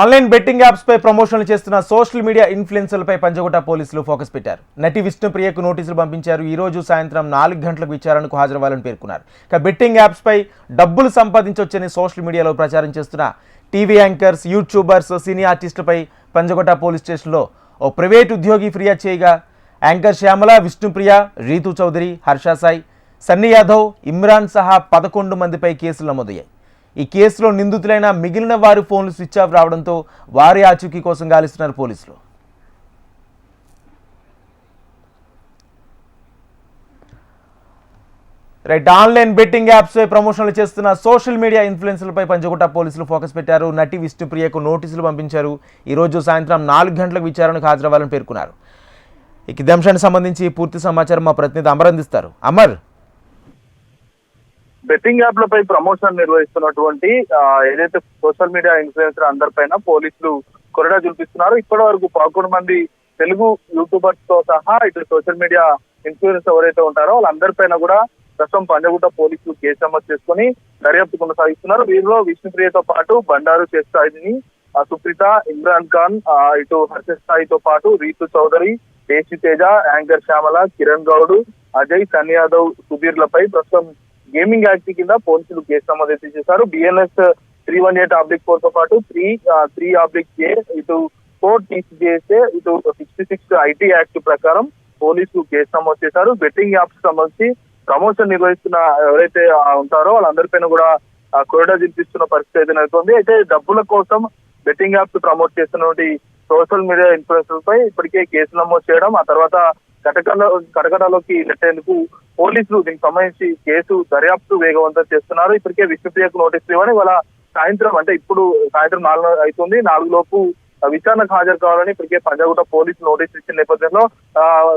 Online betting apps పై ప్రమోషన్లు చేస్తున్న social media ఇన్ఫ్లుయెన్సర్లపై Panjagutta పోలీసులు ఫోకస్ పెట్టారు. నటి విష్ణుప్రియకు నోటీసులు పంపించారు. ఈ రోజు సాయంత్రం 4 గంటలకు విచారణకు హాజరవ్వాలని పేర్కొన్నారు. ఇక బెట్టింగ్ యాప్స్ పై డబ్బులు సంపాదించొచ్చని సోషల్ మీడియాలో ప్రచారం చేస్తున్న టీవీ యాంకర్స్, యూట్యూబర్స్, సినీ ఆర్టిస్టులపై పంజగుట్ట పోలీస్ స్టేషన్లో ఓ ప్రైవేట్ ఉద్యోగి ఫిర్యాదు చేయగా యాంకర్ శ్యామల, విష్ణుప్రియ, రీతు చౌదరి, హర్ష సాయి, సన్నీ యాదవ్, ఇమ్రాన్ సహా 11 మందిపై కేసులు నమోదయ్యాయి. ఈ కేసులో నిందితులైన మిగిలిన వారి ఫోన్లు స్విచ్ ఆఫ్ రావడంతో వారి ఆచూకీ కోసం గాలిస్తున్నారు పోలీసులు. ఆన్లైన్ బెట్టింగ్ యాప్స్ ప్రమోషన్లు చేస్తున్న సోషల్ మీడియా ఇన్ఫ్లుయెన్సర్లపై పంజగుట్ట పోలీసులు ఫోకస్ పెట్టారు. నటి విష్ణుప్రియకు నోటీసులు పంపించారు. ఈ రోజు సాయంత్రం 4 గంటలకు విచారణకు హాజరవ్వాలని పేర్కొన్నారు. ఈ అంశానికి సంబంధించి పూర్తి సమాచారం మా ప్రతినిధి అమర్ అందిస్తారు. అమర్, బెట్టింగ్ యాప్లపై ప్రమోషన్ నిర్వహిస్తున్నటువంటి ఏదైతే సోషల్ మీడియా ఇన్ఫ్లుయెన్సర్ అందరిపైన పోలీసులు కొరడా చూపిస్తున్నారు. ఇప్పటి వరకు 11 మంది తెలుగు యూట్యూబర్స్ తో సహా ఇటు సోషల్ మీడియా ఇన్ఫ్లుయెన్సర్ ఎవరైతే ఉంటారో వాళ్ళందరిపైన కూడా ప్రస్తుతం పంజగుట్ట పోలీసులు కేసు నమోదు చేసుకుని దర్యాప్తు కొనసాగిస్తున్నారు. వీరిలో విష్ణుప్రియతో పాటు బండారు చేస్తాయిని, సుప్రీత, ఇమ్రాన్ ఖాన్, ఇటు హర్ష స్థాయితో పాటు రీతు చౌదరి, దేశీ తేజ, యాంకర్ శ్యామల, కిరణ్ గౌడ్, అజయ్, సన్నీ యాదవ్, సుధీర్లపై ప్రస్తుతం గేమింగ్ యాక్ట్ కింద పోలీసులు కేసు నమోదు చేశారు. బిఎన్ఎస్ 318/4 తో పాటు 3/3/A, ఇటు 4 TCJSA, ఇటు 66 IT యాక్ట్ ప్రకారం పోలీసులు కేసు నమోదు చేశారు. బెట్టింగ్ యాప్స్ సంబంధించి ప్రమోషన్ నిర్వహిస్తున్న ఎవరైతే ఉంటారో వాళ్ళందరిపైన కూడా కొరడా జిల్పిస్తున్న పరిస్థితి అయితే నెలకొంది. అయితే డబ్బుల కోసం బెట్టింగ్ యాప్స్ ప్రమోట్ చేస్తున్నటువంటి సోషల్ మీడియా ఇన్ఫ్లుయెన్సర్ పై ఇప్పటికే కేసు నమోదు చేయడం, ఆ తర్వాత కటకటాలోకి నెట్టేందుకు పోలీసులు దీనికి సంబంధించి కేసు దర్యాప్తు వేగవంతం చేస్తున్నారు. ఇప్పటికే విష్ణుప్రియకు నోటీసులు ఇవ్వని వాళ్ళ సాయంత్రం, అంటే ఇప్పుడు సాయంత్రం 4 అవుతుంది, 4 లోపు విచారణకు హాజరు కావాలని ఇప్పటికే పంజగుట్ట పోలీసులు నోటీసులు ఇచ్చిన నేపథ్యంలో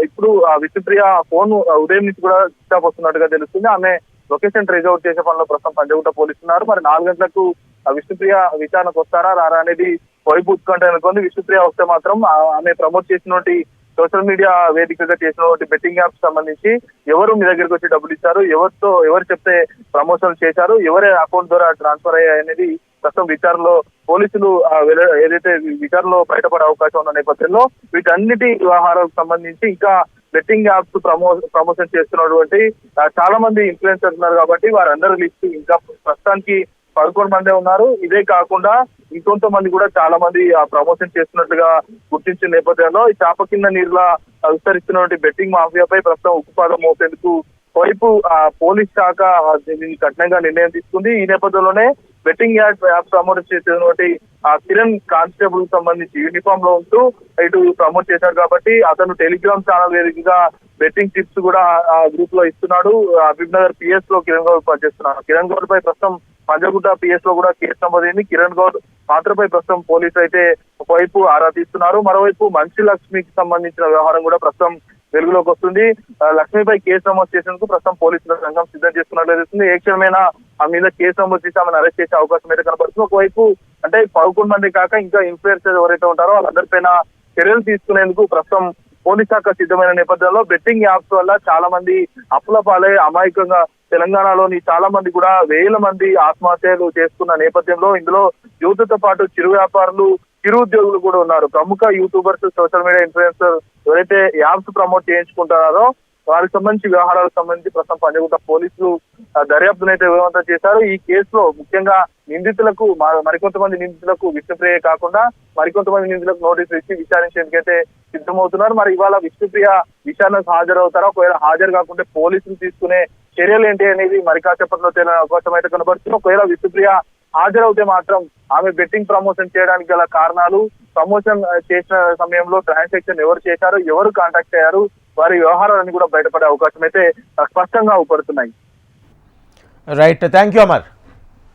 ఇప్పుడు విష్ణుప్రియ ఫోన్ ఉదయం నుంచి కూడా స్విచ్ ఆఫ్ వస్తున్నట్టుగా తెలుస్తుంది. ఆమె లొకేషన్ ట్రేస్ అవుట్ చేసే పనిలో ప్రస్తుతం పంజగుట్ట పోలీసులు ఉన్నారు. మరి 4 గంటలకు విష్ణుప్రియ విచారణకు వస్తారా రారా అనేది వైపు ఉత్కంఠ అనుకుంది. విష్ణుప్రియ వస్తే మాత్రం ఆమె ప్రమోట్ చేసినటువంటి సోషల్ మీడియా వేదికగా చేసినటువంటి బెట్టింగ్ యాప్స్ సంబంధించి ఎవరు మీ దగ్గరికి వచ్చి డబ్బులు ఇచ్చారు, ఎవరు చెప్తే ప్రమోషన్ చేశారు, ఎవరి అకౌంట్ ద్వారా ట్రాన్స్ఫర్ అయ్యాయి అనేది ప్రస్తుతం విచారణలో పోలీసులు ఏదైతే విచారణలో బయటపడే అవకాశం ఉన్న నేపథ్యంలో వీటన్నిటి వ్యవహారాలకు సంబంధించి ఇంకా బెట్టింగ్ యాప్స్ ప్రమోషన్ చేస్తున్నటువంటి చాలా మంది ఇన్ఫ్లుయెన్సర్స్ ఉన్నారు కాబట్టి వారందరి లిస్ట్ ఇంకా ప్రస్తుతానికి 11 మందే ఉన్నారు. ఇదే కాకుండా ఇంకొంతమంది కూడా చాలా మంది ప్రమోషన్ చేస్తున్నట్లుగా గుర్తించిన నేపథ్యంలో ఈ చాప కింద నీరులా విస్తరిస్తున్నటువంటి బెట్టింగ్ మాఫియాపై ప్రస్తుతం ఉక్కుపాదం మోపేందుకు వైపు పోలీస్ శాఖ కఠినంగా నిర్ణయం తీసుకుంది. ఈ నేపథ్యంలోనే బెట్టింగ్ యాప్ ప్రమోట్ చేసినటువంటి కిరణ్ కానిస్టేబుల్ సంబంధించి యూనిఫామ్ లో ఉంటూ ఇటు ప్రమోట్ చేశారు కాబట్టి అతను టెలిగ్రామ్ ఛానల్ వేదికగా బెట్టింగ్ టిప్స్ కూడా గ్రూప్ లో ఇస్తున్నాడు. హబీబ్ నగర్ PS లో కిరణ్ గౌడ్ పనిచేస్తున్నాడు. కిరణ్ గౌడ్ పై ప్రస్తుతం పంజగుట్ట PS లో కూడా కేసు నమోదైంది. కిరణ్ గౌడ్ పాత్రపై ప్రస్తుతం పోలీసులు అయితే ఒకవైపు ఆరా తీస్తున్నారు, మరోవైపు మంచి లక్ష్మికి సంబంధించిన వ్యవహారం కూడా ప్రస్తుతం వెలుగులోకి వస్తుంది. లక్ష్మిపై కేసు నమోదు చేసేందుకు ప్రస్తుతం పోలీసుల సంఘం సిద్ధం చేస్తున్నట్లు తెలుస్తుంది. ఏ క్షణమైనా ఆ మీద కేసు నమోదు చేసి ఆమెను అరెస్ట్ చేసే అవకాశం అయితే కనబడుతుంది. ఒకవైపు అంటే 11 మంది కాక ఇంకా ఇన్ఫ్లుయెన్సర్స్ ఎవరైతే ఉంటారో వాళ్ళందరిపైన చర్యలు తీసుకునేందుకు ప్రస్తుతం పోలీస్ శాఖ సిద్ధమైన నేపథ్యంలో బెట్టింగ్ యాప్స్ వల్ల చాలా మంది అప్పుల పాలై అమాయకంగా తెలంగాణలోని చాలా మంది కూడా వేల మంది ఆత్మహత్యలు చేసుకున్న నేపథ్యంలో ఇందులో యువతతో పాటు చిరు వ్యాపారులు, చిరు ఉద్యోగులు కూడా ఉన్నారు. ప్రముఖ యూట్యూబర్స్, సోషల్ మీడియా ఇన్ఫ్లుయెన్సర్ ఎవరైతే యాప్స్ ప్రమోట్ చేయించుకుంటున్నారో వారికి సంబంధించి వ్యవహారాలకు సంబంధించి ప్రస్తుతం పంజగుట్ట పోలీసులు దర్యాప్తునైతే వేగవంతం చేశారు. ఈ కేసులో ముఖ్యంగా నిందితులకు మరికొంతమంది నిందితులకు విష్ణుప్రియ కాకుండా మరికొంతమంది నిందితులకు నోటీసులు ఇచ్చి విచారించేందుకైతే సిద్ధమవుతున్నారు. మరి ఇవాళ విష్ణుప్రియ విచారణకు హాజరవుతారా, ఒకవేళ హాజరు కాకుంటే పోలీసులు తీసుకునే చర్యలు ఏంటి అనేది మరి కాసేపట్లో తేలిన అవకాశం అయితే కనబడుతుంది. ఒకవేళ విష్ణుప్రియ హాజరవుతే మాత్రం ఆమె బెట్టింగ్ ప్రమోషన్ చేయడానికి గల కారణాలు, ప్రమోషన్ చేసిన సమయంలో ట్రాన్సాక్షన్ ఎవరు చేశారు, ఎవరు కాంటాక్ట్ అయ్యారు, వారి వ్యవహారాలన్నీ కూడా బయటపడే అవకాశం అయితే స్పష్టంగా ఊపడుతున్నాయి. Right, thank you Amar.